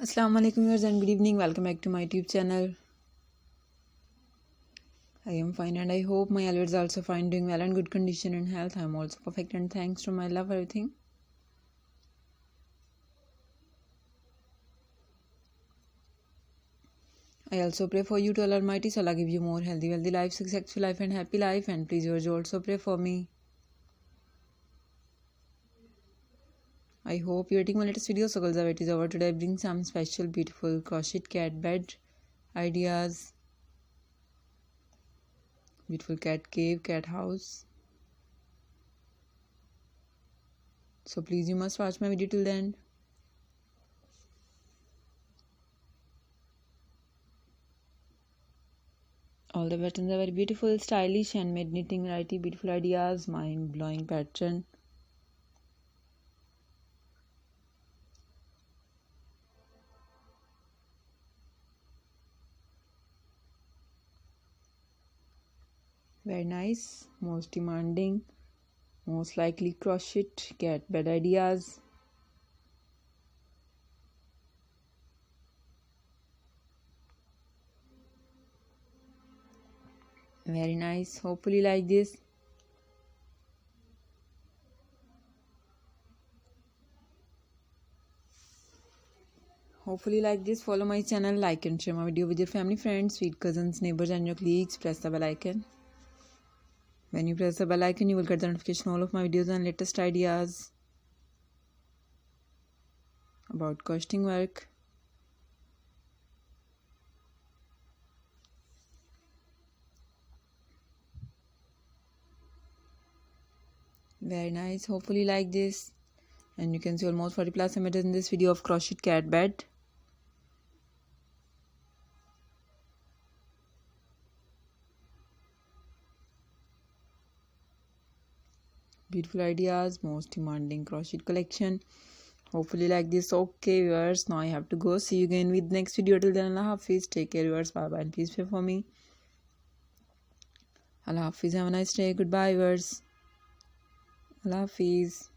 Assalamu alaikum viewers and good evening. Welcome back to my YouTube channel. I am fine and I hope my viewers are also fine, doing well and good condition and health. I am also perfect and thanks to my love everything. I also pray for you to Allah Almighty, so Allah give you more healthy, wealthy life, successful life and happy life, and please viewers also pray for me. I hope you are getting my latest video. So girls, it is over. Today I bring some special beautiful crochet cat bed ideas, beautiful cat cave, cat house. So please you must watch my video till the end. All the buttons are very beautiful, stylish, handmade knitting variety, beautiful ideas, mind-blowing pattern. Very nice, most demanding, most likely crochet cat bed ideas. Very nice, hopefully like this. Hopefully like this. Follow my channel, like and share my video with your family, friends, sweet cousins, neighbors and your colleagues. Press the bell icon. When you press the bell icon, you will get the notification all of my videos and latest ideas about crocheting work. Very nice, hopefully like this. And you can see almost 40 plus images in this video of crochet cat bed. Beautiful ideas, most demanding crochet collection. Hopefully like this. Okay viewers, now I have to go. See you again with next video. Till then, Allah Hafiz. Take care viewers. Bye bye and please pray for me. Allah Hafiz. Have a nice day. Goodbye viewers. Allah Hafiz.